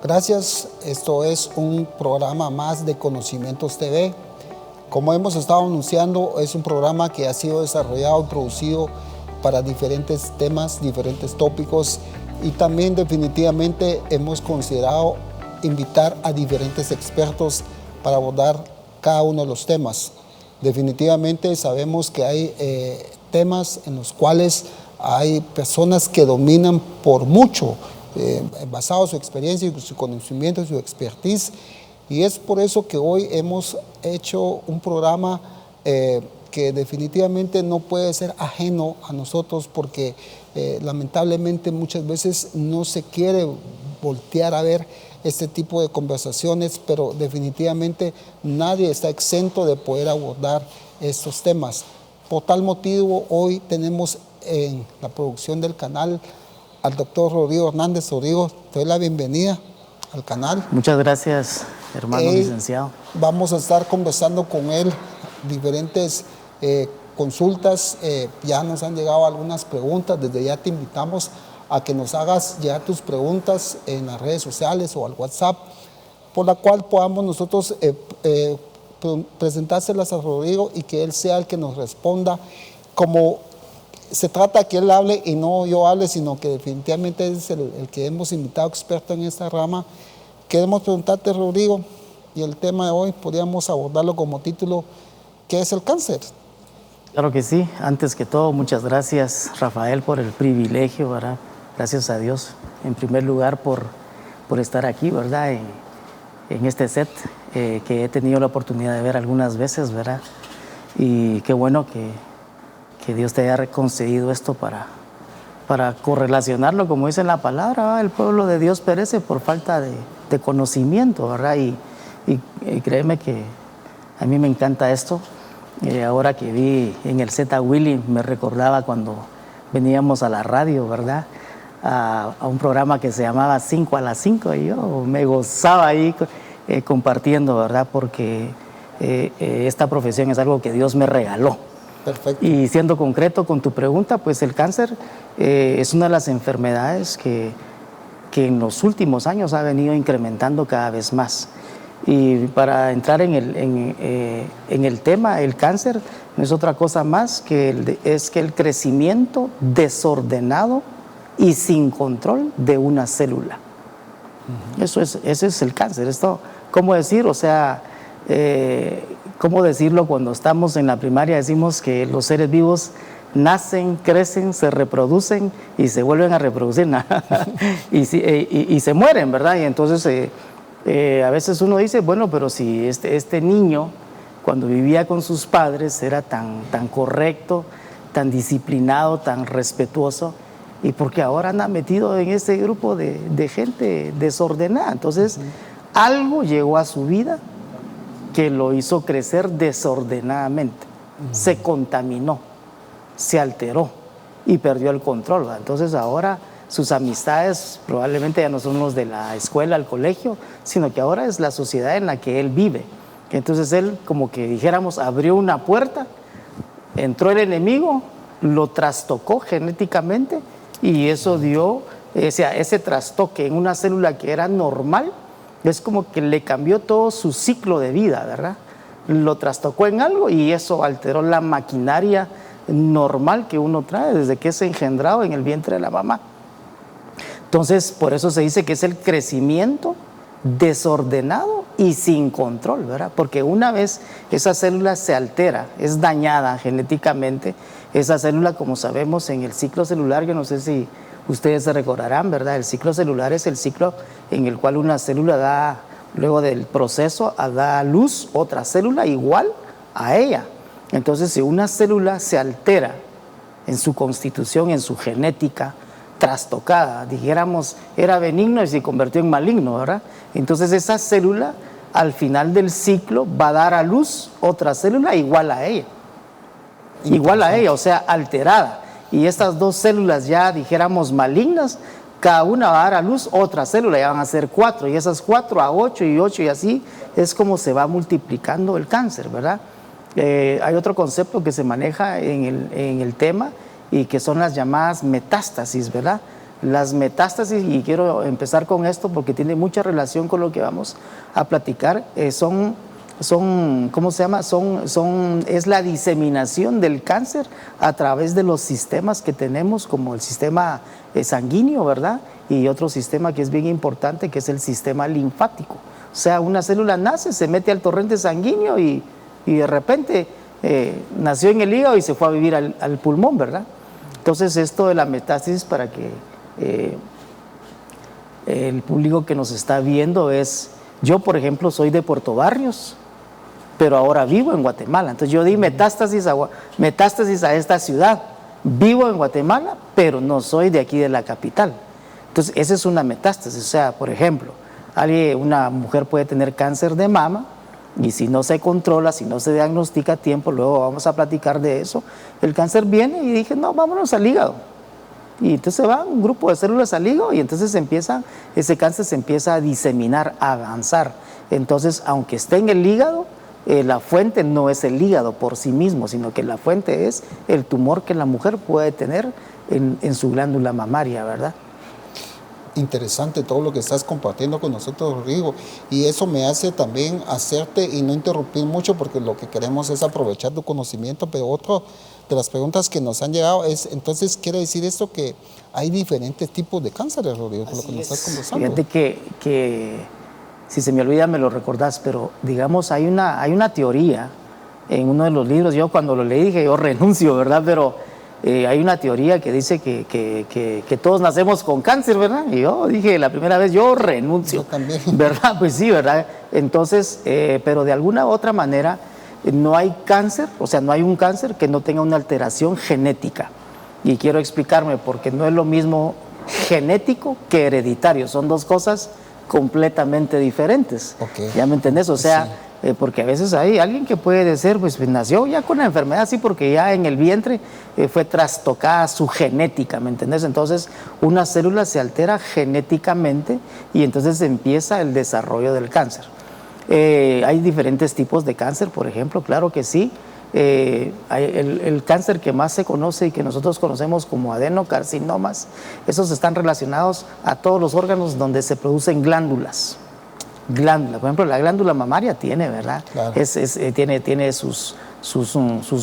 Gracias, esto es un programa más de Conocimientos TV. Como hemos estado anunciando, es un programa que ha sido desarrollado y producido para diferentes temas, diferentes tópicos, y también definitivamente hemos considerado invitar a diferentes expertos para abordar cada uno de los temas. Definitivamente sabemos que hay temas en los cuales hay personas que dominan por mucho, basado en su experiencia, su conocimiento, su expertise, y es por eso que hoy hemos hecho un programa que definitivamente no puede ser ajeno a nosotros, porque lamentablemente muchas veces no se quiere voltear a ver este tipo de conversaciones, pero definitivamente nadie está exento de poder abordar estos temas. Por tal motivo, hoy tenemos en la producción del canal al doctor Rodrigo Hernández. Rodrigo, te doy la bienvenida al canal. Muchas gracias, hermano licenciado. Vamos a estar conversando con él diferentes consultas. Ya nos han llegado algunas preguntas. Desde ya te invitamos a que nos hagas ya tus preguntas en las redes sociales o al WhatsApp, por la cual podamos nosotros presentárselas a Rodrigo y que él sea el que nos responda. Como se trata que él hable y no yo hable, sino que definitivamente es el que hemos invitado experto en esta rama, queremos preguntarte, Rodrigo, y el tema de hoy podríamos abordarlo como título: ¿qué es el cáncer? Claro que sí. Antes que todo, muchas gracias, Rafael, por el privilegio, ¿verdad? Gracias a Dios, en primer lugar, por estar aquí, ¿verdad? En este set que he tenido la oportunidad de ver algunas veces, ¿verdad? Y qué bueno que Dios te haya concedido esto para correlacionarlo, como dice la palabra, ¿verdad? El pueblo de Dios perece por falta de conocimiento, ¿verdad? Y créeme que a mí me encanta esto. Ahora que vi en el Z Willy, me recordaba cuando veníamos a la radio, ¿verdad? A un programa que se llamaba 5 a las 5, y yo me gozaba ahí compartiendo, ¿verdad? Porque esta profesión es algo que Dios me regaló. Perfecto. Y siendo concreto con tu pregunta, pues el cáncer es una de las enfermedades que en los últimos años ha venido incrementando cada vez más. Y para entrar en el tema, el cáncer no es otra cosa más que el crecimiento desordenado y sin control de una célula. Ese es el cáncer. Esto, ¿cómo decir? O sea, ¿cómo decirlo? Cuando estamos en la primaria decimos que los seres vivos nacen, crecen, se reproducen y se vuelven a reproducir y se mueren, ¿verdad? Y entonces a veces uno dice, bueno, pero si este niño cuando vivía con sus padres era tan correcto, tan disciplinado, tan respetuoso, y porque ahora anda metido en ese grupo de gente desordenada. Entonces, algo llegó a su vida que lo hizo crecer desordenadamente. Se contaminó, se alteró y perdió el control, ¿verdad? Entonces ahora sus amistades probablemente ya no son los de la escuela, el colegio, sino que ahora es la sociedad en la que él vive. Entonces él, como que dijéramos, abrió una puerta, entró el enemigo, lo trastocó genéticamente, y eso dio ese trastoque en una célula que era normal. Es como que le cambió todo su ciclo de vida, ¿verdad? Lo trastocó en algo y eso alteró la maquinaria normal que uno trae desde que es engendrado en el vientre de la mamá. Entonces, por eso se dice que es el crecimiento desordenado y sin control, ¿verdad? Porque una vez esa célula se altera, es dañada genéticamente, esa célula, como sabemos, en el ciclo celular, yo no sé si ustedes se recordarán, ¿verdad? El ciclo celular es el ciclo en el cual una célula da, luego del proceso, da a luz otra célula igual a ella. Entonces, si una célula se altera en su constitución, en su genética, trastocada, dijéramos, era benigno y se convirtió en maligno, ¿verdad? Entonces, esa célula, al final del ciclo, va a dar a luz otra célula igual a ella. Igual a ella, o sea, alterada. Y estas dos células ya, dijéramos, malignas, cada una va a dar a luz otra célula, ya van a ser 4, y esas 4 a 8 y 8, y así es como se va multiplicando el cáncer, ¿verdad? Hay otro concepto que se maneja en el tema, y que son las llamadas metástasis, ¿verdad? Las metástasis, y quiero empezar con esto porque tiene mucha relación con lo que vamos a platicar, ¿cómo se llama? Es la diseminación del cáncer a través de los sistemas que tenemos, como el sistema sanguíneo, ¿verdad? Y otro sistema que es bien importante, que es el sistema linfático. O sea, una célula nace, se mete al torrente sanguíneo y de repente nació en el hígado y se fue a vivir al pulmón, ¿verdad? Entonces, esto de la metástasis, para que el público que nos está viendo es, yo por ejemplo soy de Puerto Barrios, pero ahora vivo en Guatemala. Entonces yo di metástasis a esta ciudad, vivo en Guatemala, pero no soy de aquí de la capital. Entonces esa es una metástasis. O sea, por ejemplo, una mujer puede tener cáncer de mama, y si no se controla, si no se diagnostica a tiempo, luego vamos a platicar de eso, el cáncer viene y dije, no, vámonos al hígado. Y entonces va un grupo de células al hígado y entonces ese cáncer se empieza a diseminar, a avanzar. Entonces, aunque esté en el hígado, la fuente no es el hígado por sí mismo, sino que la fuente es el tumor que la mujer puede tener en su glándula mamaria, ¿verdad? Interesante todo lo que estás compartiendo con nosotros, Rodrigo, y eso me hace también hacerte y no interrumpir mucho porque lo que queremos es aprovechar tu conocimiento, pero otra de las preguntas que nos han llegado es, entonces, ¿quiere decir esto que hay diferentes tipos de cánceres, Rodrigo, por lo que nos estás conversando? Fíjate que si se me olvida me lo recordás, pero digamos hay una teoría en uno de los libros, yo cuando lo leí dije yo renuncio, ¿verdad? Pero hay una teoría que dice que todos nacemos con cáncer, ¿verdad? Y yo dije la primera vez yo renuncio. Yo también. ¿Verdad? Pues sí, ¿verdad? Entonces, pero de alguna u otra manera no hay cáncer, o sea, no hay un cáncer que no tenga una alteración genética. Y quiero explicarme porque no es lo mismo genético que hereditario, son dos cosas completamente diferentes. Okay. ¿Ya me entendés? O sea, sí. Porque a veces hay alguien que puede ser, pues nació ya con la enfermedad, sí, porque ya en el vientre fue trastocada su genética, ¿me entendés? Entonces, una célula se altera genéticamente y entonces empieza el desarrollo del cáncer. Hay diferentes tipos de cáncer, por ejemplo, claro que sí. El cáncer que más se conoce y que nosotros conocemos como adenocarcinomas, esos están relacionados a todos los órganos donde se producen glándulas. Por ejemplo, la glándula mamaria tiene, ¿verdad? Claro. Tiene sus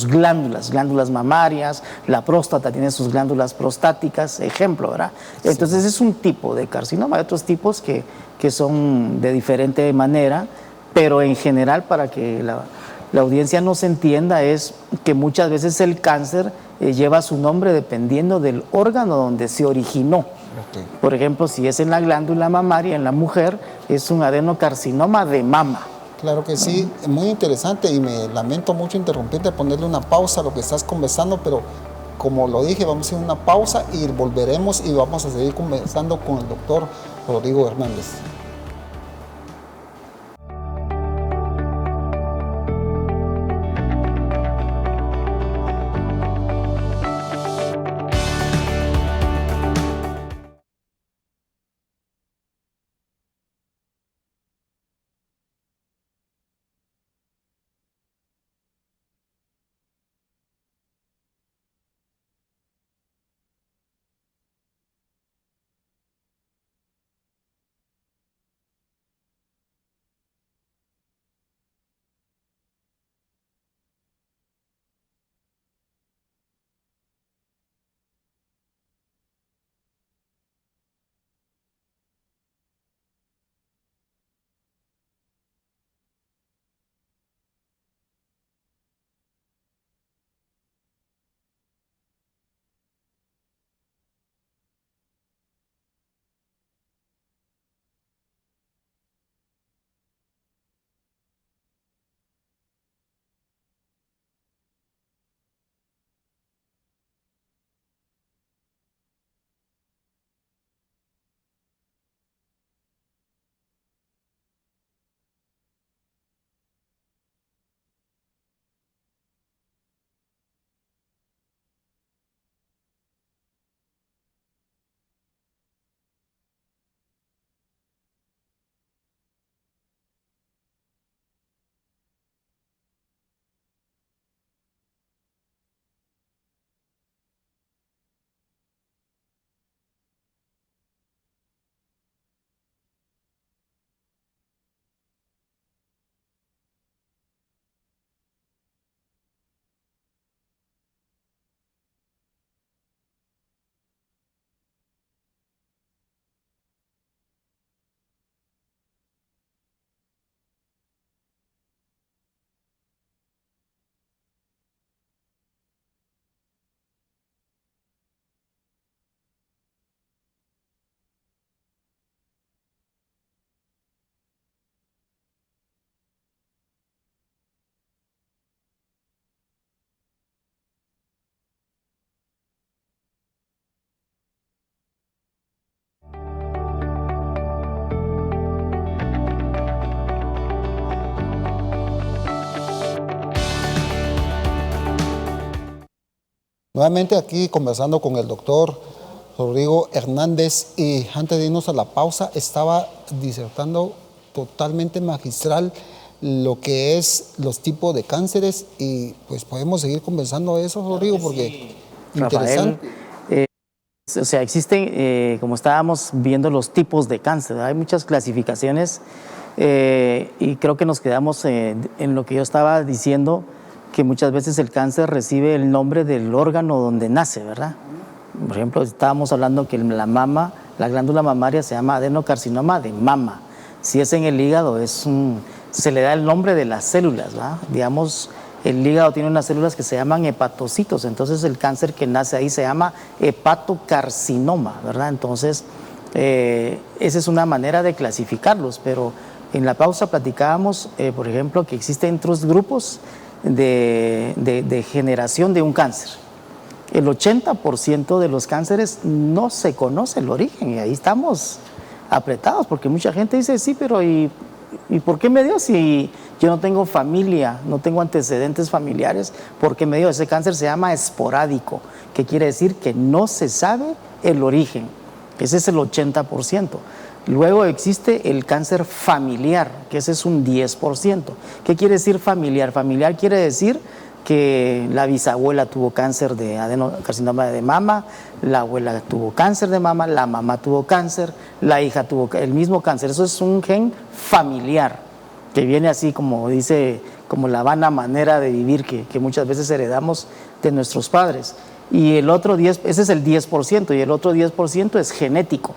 glándulas mamarias, la próstata tiene sus glándulas prostáticas, ejemplo, ¿verdad? Entonces sí. Es un tipo de carcinoma, hay otros tipos que son de diferente manera, pero en general, para que la audiencia nos entienda, es que muchas veces el cáncer lleva su nombre dependiendo del órgano donde se originó. Okay. Por ejemplo, si es en la glándula mamaria, en la mujer, es un adenocarcinoma de mama. Claro que sí, muy interesante, y me lamento mucho interrumpirte, ponerle una pausa a lo que estás conversando, pero como lo dije, vamos a hacer una pausa y volveremos y vamos a seguir conversando con el doctor Rodrigo Hernández. Nuevamente aquí conversando con el doctor Rodrigo Hernández, y antes de irnos a la pausa estaba disertando totalmente magistral lo que es los tipos de cánceres, y pues podemos seguir conversando de eso, Rodrigo, porque sí, interesante. Rafael, o sea, existen, como estábamos viendo, los tipos de cáncer. Hay muchas clasificaciones y creo que nos quedamos en lo que yo estaba diciendo, que muchas veces el cáncer recibe el nombre del órgano donde nace, ¿verdad? Por ejemplo, estábamos hablando que la mama, la glándula mamaria se llama adenocarcinoma de mama. Si es en el hígado, se le da el nombre de las células, ¿verdad? Digamos, el hígado tiene unas células que se llaman hepatocitos, entonces el cáncer que nace ahí se llama hepatocarcinoma, ¿verdad? Entonces, esa es una manera de clasificarlos, pero en la pausa platicábamos, por ejemplo, que existen otros grupos de generación de un cáncer. El 80% de los cánceres no se conoce el origen, y ahí estamos apretados, porque mucha gente dice, sí, pero ¿y por qué me dio? Si yo no tengo familia, no tengo antecedentes familiares, ¿por qué me dio? Ese cáncer se llama esporádico, que quiere decir que no se sabe el origen. Ese es el 80%. Luego existe el cáncer familiar, que ese es un 10%. ¿Qué quiere decir familiar? Familiar quiere decir que la bisabuela tuvo cáncer de adenocarcinoma de mama, la abuela tuvo cáncer de mama, la mamá tuvo cáncer, la hija tuvo el mismo cáncer. Eso es un gen familiar, que viene así como dice, como la vana manera de vivir que muchas veces heredamos de nuestros padres. Y el otro 10%, ese es el 10%, y el otro 10% es genético.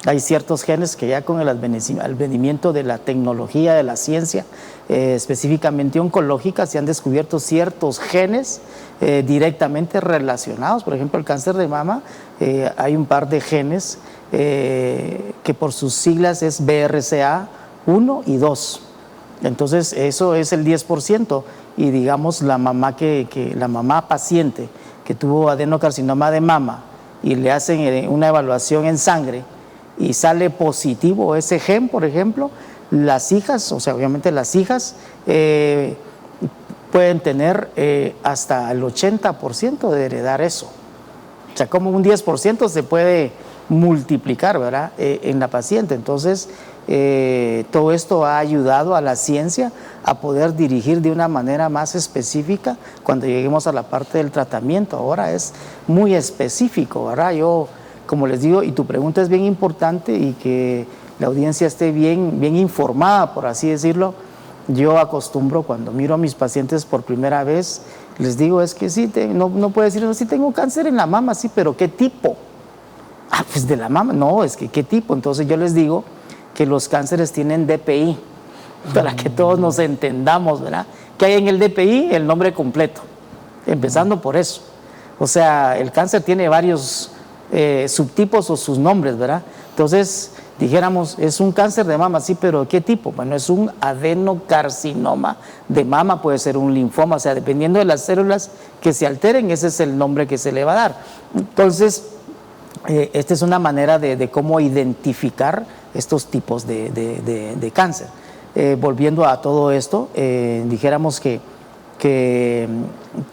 Hay ciertos genes que ya con el advenimiento de la tecnología, de la ciencia, específicamente oncológica, se han descubierto ciertos genes directamente relacionados. Por ejemplo, el cáncer de mama, hay un par de genes que por sus siglas es BRCA1 y 2. Entonces, eso es el 10%. Y digamos, la mamá la mamá paciente que tuvo adenocarcinoma de mama y le hacen una evaluación en sangre y sale positivo ese gen, por ejemplo, las hijas, o sea, obviamente las hijas pueden tener hasta el 80% de heredar eso. O sea, como un 10% se puede multiplicar, ¿verdad?, en la paciente. Entonces, todo esto ha ayudado a la ciencia a poder dirigir de una manera más específica cuando lleguemos a la parte del tratamiento. Ahora es muy específico, ¿verdad? Yo, como les digo, y tu pregunta es bien importante y que la audiencia esté bien informada, por así decirlo. Yo acostumbro, cuando miro a mis pacientes por primera vez, les digo, es que sí, no puedo decir, no, sí tengo cáncer en la mama, sí, pero ¿qué tipo? Ah, pues de la mama, no, es que ¿qué tipo? Entonces yo les digo que los cánceres tienen DPI, para que todos nos entendamos, ¿verdad? ¿Qué hay en el DPI? El nombre completo, empezando por eso. O sea, el cáncer tiene varios subtipos o sus nombres, ¿verdad? Entonces, dijéramos, es un cáncer de mama, sí, pero ¿qué tipo? Bueno, es un adenocarcinoma de mama, puede ser un linfoma, o sea, dependiendo de las células que se alteren, ese es el nombre que se le va a dar. Entonces, esta es una manera de cómo identificar estos tipos de cáncer. Volviendo a todo esto, dijéramos que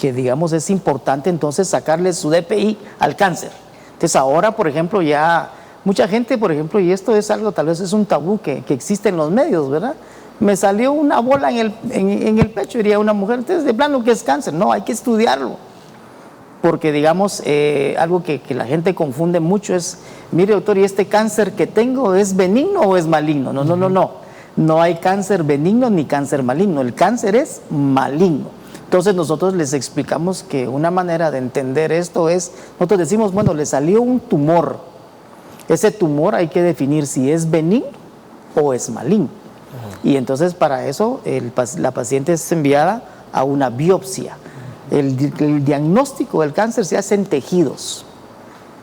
digamos es importante entonces sacarle su DPI al cáncer. Entonces ahora, por ejemplo, ya mucha gente, por ejemplo, y esto es algo, tal vez es un tabú que existe en los medios, ¿verdad? Me salió una bola en el pecho, diría una mujer, entonces de plano, ¿qué es cáncer? No, hay que estudiarlo. Porque, digamos, algo que la gente confunde mucho es, mire, doctor, ¿y este cáncer que tengo es benigno o es maligno? No. No hay cáncer benigno ni cáncer maligno. El cáncer es maligno. Entonces nosotros les explicamos que una manera de entender esto es, nosotros decimos, bueno, le salió un tumor. Ese tumor hay que definir si es benigno o es maligno. Y entonces para eso la paciente es enviada a una biopsia. El diagnóstico del cáncer se hace en tejidos,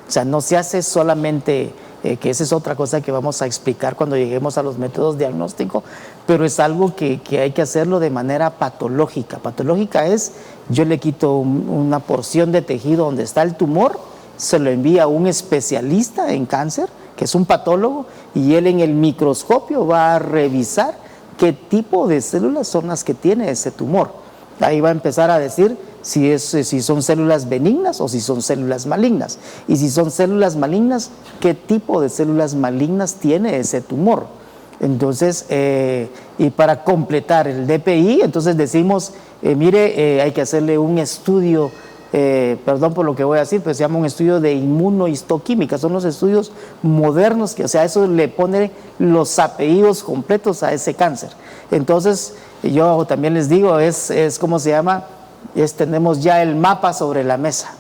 o sea, no se hace solamente, que esa es otra cosa que vamos a explicar cuando lleguemos a los métodos diagnósticos, pero es algo que hay que hacerlo de manera patológica. Patológica es, yo le quito una porción de tejido donde está el tumor, se lo envía a un especialista en cáncer, que es un patólogo, y él en el microscopio va a revisar qué tipo de células son las que tiene ese tumor. Ahí va a empezar a decir si son células benignas o si son células malignas. Y si son células malignas, ¿qué tipo de células malignas tiene ese tumor? Entonces, y para completar el DPI, entonces decimos, mire, hay que hacerle un estudio, perdón por lo que voy a decir, pero se llama un estudio de inmunohistoquímica. Son los estudios modernos que, o sea, eso le pone los apellidos completos a ese cáncer. Entonces, yo también les digo, ¿cómo se llama? Tenemos ya el mapa sobre la mesa.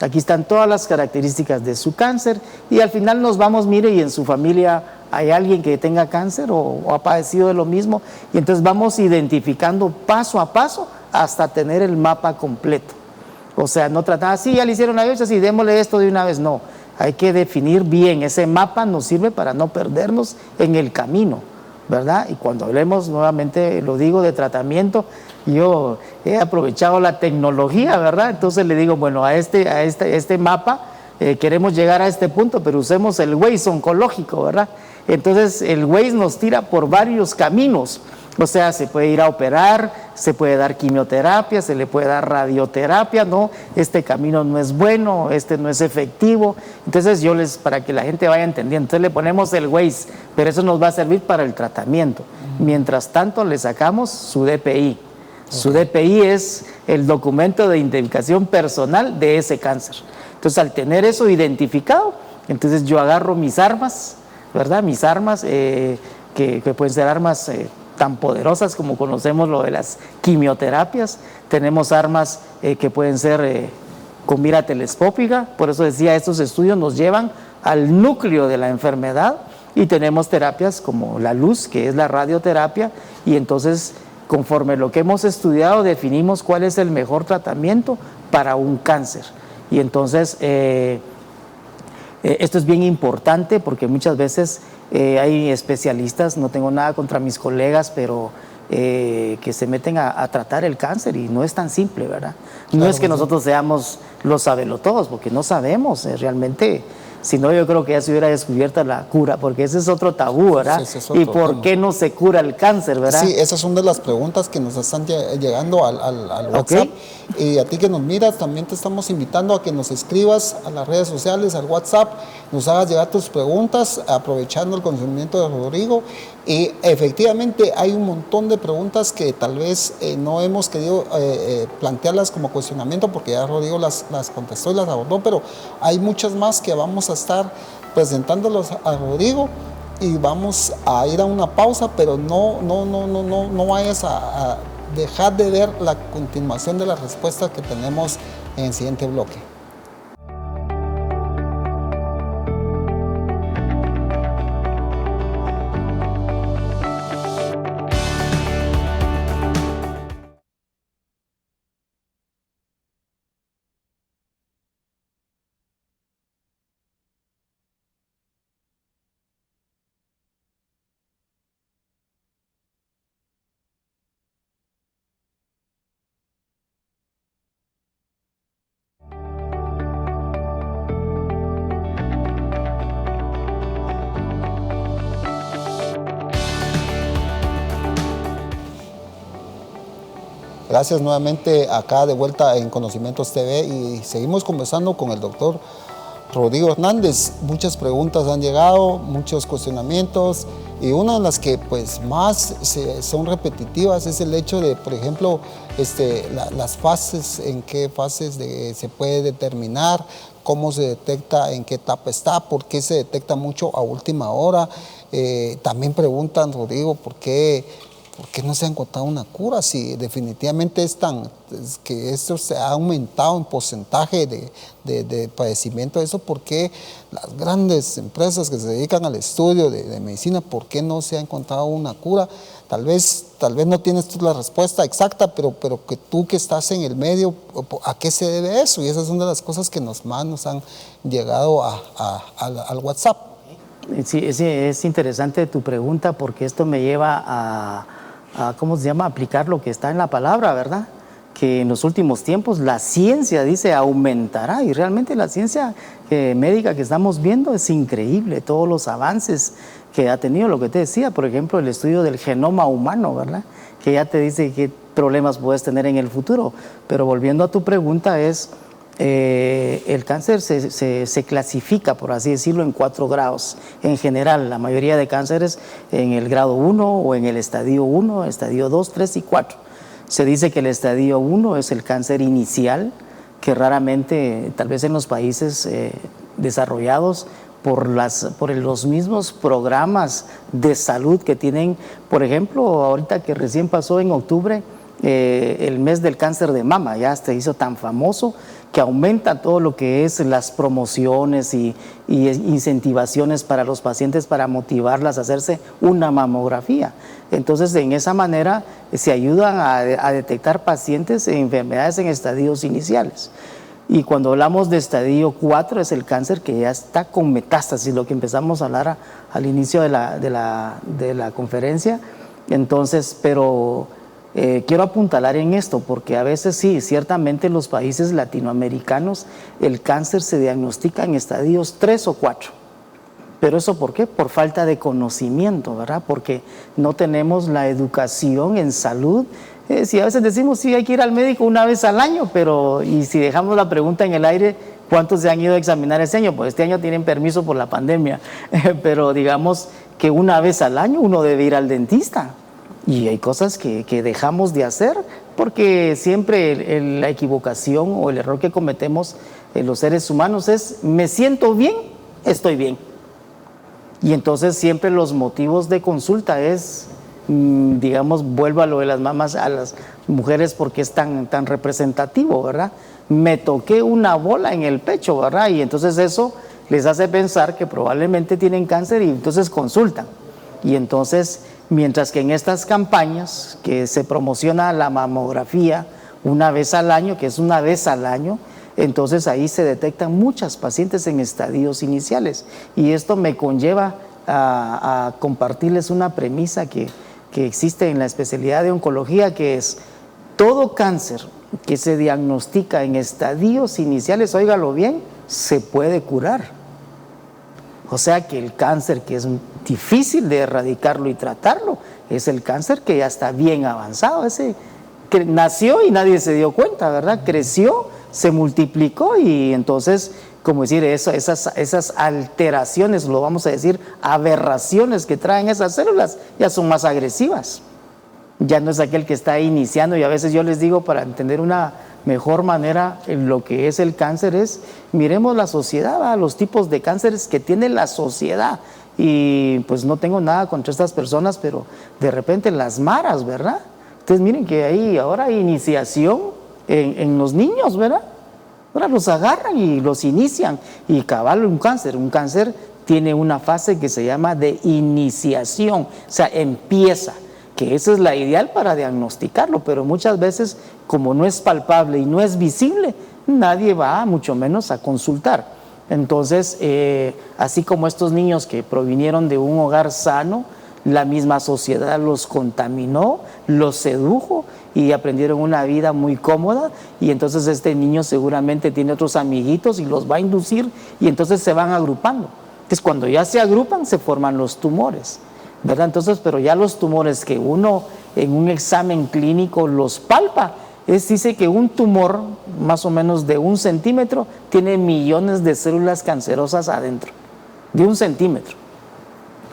Aquí están todas las características de su cáncer y al final nos vamos, mire, y en su familia hay alguien que tenga cáncer o ha padecido de lo mismo, y entonces vamos identificando paso a paso hasta tener el mapa completo. O sea, no tratar, sí, ya le hicieron la biopsia, sí, démosle esto de una vez, no. Hay que definir bien, ese mapa nos sirve para no perdernos en el camino, ¿verdad? Y cuando hablemos, nuevamente lo digo, de tratamiento, yo he aprovechado la tecnología, ¿verdad? Entonces le digo, bueno, a este mapa queremos llegar a este punto, pero usemos el Waze oncológico, ¿verdad? Entonces el Waze nos tira por varios caminos. O sea, se puede ir a operar, se puede dar quimioterapia, se le puede dar radioterapia, no, este camino no es bueno, este no es efectivo. Entonces para que la gente vaya entendiendo, entonces le ponemos el Waze, pero eso nos va a servir para el tratamiento. Mientras tanto le sacamos su DPI. Su DPI es el documento de identificación personal de ese cáncer. Entonces, al tener eso identificado, entonces yo agarro mis armas, ¿verdad? Mis armas, que pueden ser armas tan poderosas como conocemos lo de las quimioterapias. Tenemos armas que pueden ser con mira telescópica, por eso decía, estos estudios nos llevan al núcleo de la enfermedad, y tenemos terapias como la luz, que es la radioterapia, y entonces conforme lo que hemos estudiado definimos cuál es el mejor tratamiento para un cáncer. Y entonces esto es bien importante porque muchas veces hay especialistas, no tengo nada contra mis colegas, pero que se meten a tratar el cáncer y no es tan simple, ¿verdad? No Claro, es que nosotros seamos los sabelotodos, porque no sabemos realmente. Si no, yo creo que ya se hubiera descubierto la cura, porque ese es otro tabú, ¿verdad? Sí, es otro ¿Y por tema. qué no se cura el cáncer, verdad? Sí, esas son de las preguntas que nos están llegando al WhatsApp. Y a ti que nos miras, también te estamos invitando a que nos escribas a las redes sociales, al WhatsApp, nos hagas llegar tus preguntas, aprovechando el conocimiento de Rodrigo. Y efectivamente hay un montón de preguntas que tal vez no hemos querido plantearlas como cuestionamiento, porque ya Rodrigo las contestó y las abordó, pero hay muchas más que vamos a estar presentándolos a Rodrigo. Y vamos a ir a una pausa, pero no vayas a dejar de ver la continuación de las respuestas que tenemos en el siguiente bloque. Gracias nuevamente acá de vuelta en Conocimientos TV y seguimos conversando con el doctor Rodrigo Hernández. Muchas preguntas han llegado, muchos cuestionamientos, y una de las que pues más son repetitivas es el hecho de, por ejemplo, las fases, en qué fases se puede determinar, cómo se detecta, en qué etapa está, por qué se detecta mucho a última hora. También preguntan, Rodrigo, ¿por qué no se ha encontrado una cura? Si definitivamente es que esto se ha aumentado en porcentaje de padecimiento de eso, ¿por qué las grandes empresas que se dedican al estudio de medicina, por qué no se ha encontrado una cura? Tal vez no tienes tú la respuesta exacta, pero que tú que estás en el medio, ¿a qué se debe eso? Y esas son de las cosas que más nos han llegado al WhatsApp. Sí, es interesante tu pregunta, porque esto me lleva a ¿cómo se llama? Aplicar lo que está en la palabra, ¿verdad? que en los últimos tiempos la ciencia dice aumentará, y realmente la ciencia médica que estamos viendo es increíble, todos los avances que ha tenido, lo que te decía, por ejemplo, el estudio del genoma humano, ¿verdad? Que ya te dice qué problemas puedes tener en el futuro. Pero volviendo a tu pregunta, el cáncer se clasifica, por así decirlo, en 4 grados. En general, la mayoría de cánceres en el grado 1 o en el estadio 1, estadio 2, 3 y 4. Se dice que el estadio 1 es el cáncer inicial, que raramente, tal vez en los países desarrollados, por los mismos programas de salud que tienen, por ejemplo, ahorita que recién pasó en octubre, el mes del cáncer de mama, ya se hizo tan famoso que aumenta todo lo que es las promociones y incentivaciones para los pacientes para motivarlas a hacerse una mamografía. Entonces, en esa manera se ayudan a detectar pacientes en enfermedades en estadios iniciales. Y cuando hablamos de estadio 4 es el cáncer que ya está con metástasis, lo que empezamos a hablar al inicio de la conferencia. Entonces, pero quiero apuntalar en esto, porque a veces sí, ciertamente en los países latinoamericanos el cáncer se diagnostica en estadios 3 o 4. ¿Pero eso por qué? Por falta de conocimiento, ¿verdad? Porque no tenemos la educación en salud. Si a veces decimos, sí, hay que ir al médico una vez al año, pero y si dejamos la pregunta en el aire, ¿cuántos se han ido a examinar este año? Pues este año tienen permiso por la pandemia, pero digamos que una vez al año uno debe ir al dentista. Y hay cosas que dejamos de hacer porque siempre la equivocación o el error que cometemos los seres humanos es, me siento bien, estoy bien. Y entonces siempre los motivos de consulta es, digamos, vuelvo a lo de las mamás, a las mujeres porque es tan representativo, ¿verdad? Me toqué una bola en el pecho, ¿verdad? Y entonces eso les hace pensar que probablemente tienen cáncer y entonces consultan. Y entonces, mientras que en estas campañas que se promociona la mamografía una vez al año, que es una vez al año, entonces ahí se detectan muchas pacientes en estadios iniciales. Y esto me conlleva a compartirles una premisa que existe en la especialidad de oncología, que es todo cáncer que se diagnostica en estadios iniciales, óigalo bien, se puede curar. O sea que el cáncer que es difícil de erradicarlo y tratarlo es el cáncer que ya está bien avanzado, ese que nació y nadie se dio cuenta, ¿verdad? Creció, se multiplicó y entonces, como decir, esas alteraciones, lo vamos a decir, aberraciones que traen esas células ya son más agresivas. Ya no es aquel que está iniciando, y a veces yo les digo, para entender una mejor manera lo que es el cáncer, es miremos la sociedad, ¿verdad? Los tipos de cánceres que tiene la sociedad. Y pues no tengo nada contra estas personas, pero de repente las maras, ¿verdad? Entonces miren que ahí ahora hay iniciación en los niños, ¿verdad? Ahora los agarran y los inician, y cabal, un cáncer tiene una fase que se llama de iniciación, o sea, empieza, que esa es la ideal para diagnosticarlo, pero muchas veces, como no es palpable y no es visible, nadie va, mucho menos, a consultar. Entonces, así como estos niños que provinieron de un hogar sano, la misma sociedad los contaminó, los sedujo y aprendieron una vida muy cómoda, y entonces este niño seguramente tiene otros amiguitos y los va a inducir, y entonces se van agrupando. Entonces, cuando ya se agrupan, se forman los tumores, ¿verdad? Entonces, pero ya los tumores que uno en un examen clínico los palpa, dice que un tumor más o menos de 1 centímetro tiene millones de células cancerosas adentro, de 1 centímetro.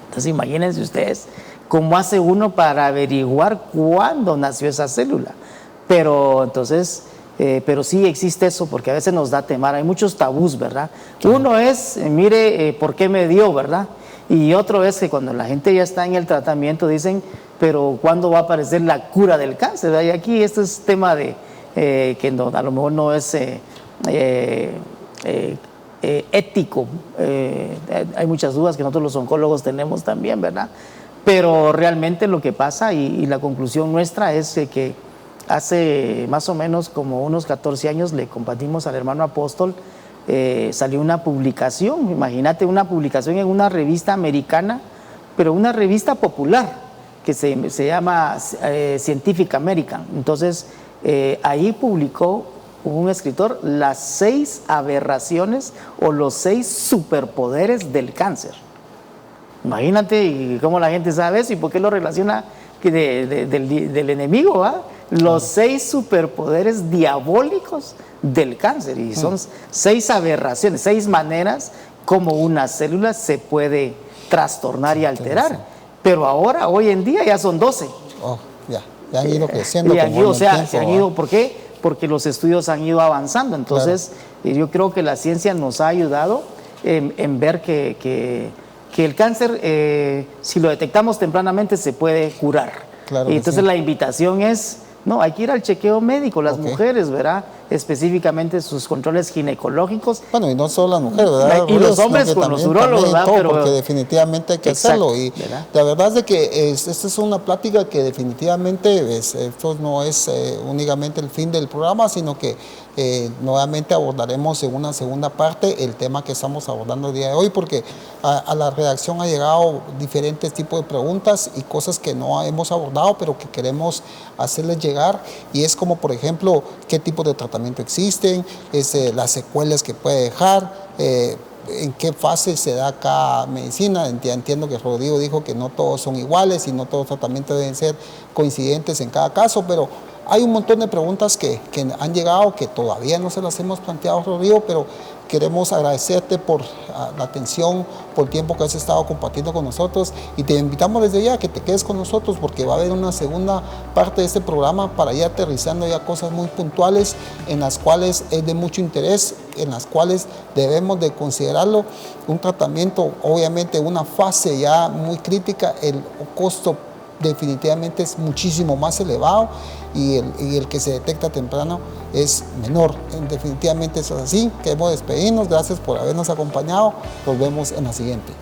Entonces imagínense ustedes cómo hace uno para averiguar cuándo nació esa célula. Pero entonces, pero sí existe eso, porque a veces nos da temor, hay muchos tabús, ¿verdad? Uno es, mire, ¿por qué me dio, verdad? Y otro es que cuando la gente ya está en el tratamiento dicen, pero ¿cuándo va a aparecer la cura del cáncer? Y aquí este es tema de que no, a lo mejor no es ético. Hay muchas dudas que nosotros los oncólogos tenemos también, ¿verdad? Pero realmente lo que pasa y la conclusión nuestra es que hace más o menos como unos 14 años le compartimos al hermano apóstol, salió una publicación, imagínate, una publicación en una revista americana, pero una revista popular que se llama Scientific American. Entonces ahí publicó un escritor las 6 aberraciones o los 6 superpoderes del cáncer. Imagínate y cómo la gente sabe eso y por qué lo relaciona del enemigo, ¿va? Los 6 superpoderes diabólicos del cáncer. Y son 6 aberraciones, 6 maneras como una célula se puede trastornar y alterar. Pero ahora, hoy en día, ya son 12. Oh, ya han ido creciendo. Y han ido, se han ido, ¿por qué? Porque los estudios han ido avanzando. Entonces, yo creo que la ciencia nos ha ayudado en ver que el cáncer, si lo detectamos tempranamente, se puede curar. Y entonces la invitación es, no, hay que ir al chequeo médico, las mujeres, ¿verdad? Específicamente sus controles ginecológicos. Bueno, y no solo las mujeres, ¿verdad? Y los hombres con los urólogos, ¿verdad? Todo, porque definitivamente hay que hacerlo. Y ¿verdad? La verdad es de que esta es una plática que definitivamente esto no es únicamente el fin del programa, sino que nuevamente abordaremos en una segunda parte el tema que estamos abordando el día de hoy, porque a la redacción ha llegado diferentes tipos de preguntas y cosas que no hemos abordado, pero que queremos hacerles llegar, y es como, por ejemplo, qué tipo de tratamiento existen, las secuelas que puede dejar, en qué fase se da cada medicina. Entiendo que Rodrigo dijo que no todos son iguales y no todos los tratamientos deben ser coincidentes en cada caso, pero hay un montón de preguntas que han llegado que todavía no se las hemos planteado, Rodrigo, pero queremos agradecerte por la atención, por el tiempo que has estado compartiendo con nosotros, y te invitamos desde ya a que te quedes con nosotros porque va a haber una segunda parte de este programa para ir aterrizando ya cosas muy puntuales en las cuales es de mucho interés, en las cuales debemos de considerarlo. Un tratamiento, obviamente una fase ya muy crítica, el costo definitivamente es muchísimo más elevado y el que se detecta temprano es menor. Definitivamente eso es así. Queremos despedirnos. Gracias por habernos acompañado. Nos vemos en la siguiente.